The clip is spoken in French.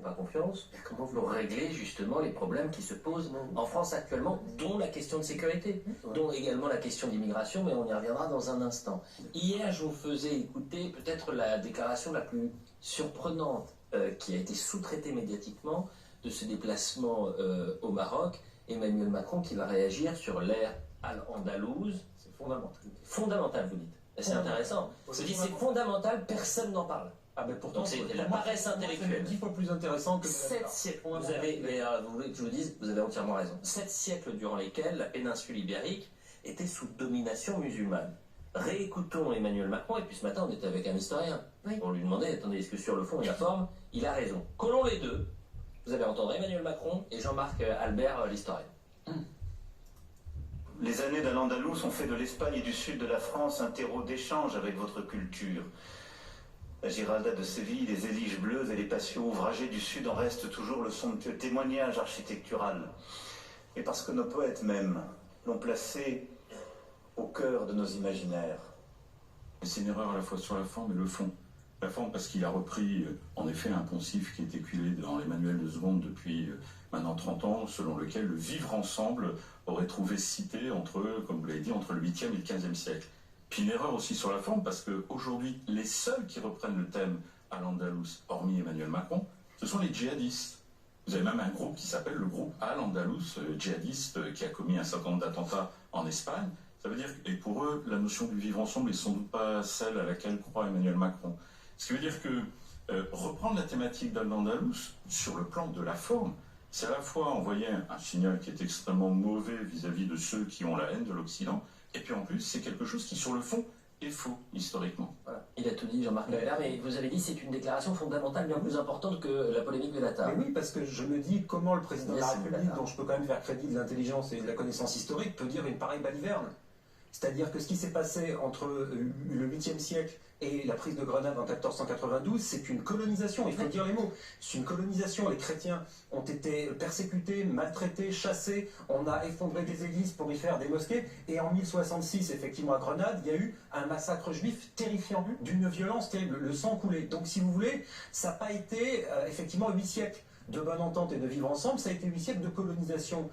Pas confiance, comment vous réglez justement les problèmes qui se posent en France actuellement, dont la question de sécurité, dont également la question d'immigration, mais on y reviendra dans un instant. Hier, je vous faisais écouter peut-être la déclaration la plus surprenante qui a été sous-traitée médiatiquement de ce déplacement au Maroc. Emmanuel Macron qui va réagir sur l'ère andalouse. C'est fondamental. Fondamental, vous dites. C'est intéressant. Je dis c'est fondamental, personne n'en parle. Ah ben pourtant, c'est la paresse intellectuelle. C'est 10 fois plus intéressant que 7 siècles. Vous avez, mais vous voulez que je vous dise, vous avez entièrement raison. 7 siècles durant lesquels la péninsule ibérique était sous domination musulmane. Réécoutons Emmanuel Macron, et puis ce matin on était avec un historien. Oui. On lui demandait, attendez, est-ce que sur le fond et la forme, il a raison. Collons les deux. Vous allez entendre Emmanuel Macron et Jean-Marc Albert, l'historien. Les années d'Al-Andalus ont fait de l'Espagne et du sud de la France un terreau d'échange avec votre culture. La Giralda de Séville, les éliges bleues et les patios ouvragés du Sud en restent toujours le somptueux témoignage architectural. Et parce que nos poètes même l'ont placé au cœur de nos imaginaires. C'est une erreur à la fois sur la forme et le fond. La forme parce qu'il a repris en effet un poncif qui est éculé dans les manuels de seconde depuis maintenant 30 ans, selon lequel le vivre ensemble aurait trouvé cité entre, comme vous l'avez dit, entre le 8e et le 15e siècle. Puis une erreur aussi sur la forme, parce qu'aujourd'hui, les seuls qui reprennent le thème à l'Andalus, hormis Emmanuel Macron, ce sont les djihadistes. Vous avez même un groupe qui s'appelle le groupe Al-Andalus, djihadiste, qui a commis un certain nombre d'attentats en Espagne. Ça veut dire que, et pour eux, la notion du vivre ensemble n'est sans doute pas celle à laquelle croit Emmanuel Macron. Ce qui veut dire que reprendre la thématique d'Al-Andalus sur le plan de la forme, c'est à la fois envoyer un signal qui est extrêmement mauvais vis-à-vis de ceux qui ont la haine de l'Occident, et puis en plus, c'est quelque chose qui, sur le fond, est faux, historiquement. Voilà. Il a tout dit, Jean-Marc Albert, mais vous avez dit que c'est une déclaration fondamentale, bien plus importante que la polémique de la table. Mais oui, parce que je me dis comment le président de la République, dont je peux quand même faire crédit de l'intelligence et de la connaissance historique, peut dire une pareille baliverne. C'est-à-dire que ce qui s'est passé entre le 8e siècle et la prise de Grenade en 1492, c'est une colonisation, il faut dire les mots. C'est une colonisation, les chrétiens ont été persécutés, maltraités, chassés, on a effondré des églises pour y faire des mosquées, et en 1066, effectivement, à Grenade, il y a eu un massacre juif terrifiant, d'une violence terrible, le sang coulé. Donc si vous voulez, ça n'a pas été effectivement 8 siècles de bonne entente et de vivre ensemble, ça a été 8 siècles de colonisation.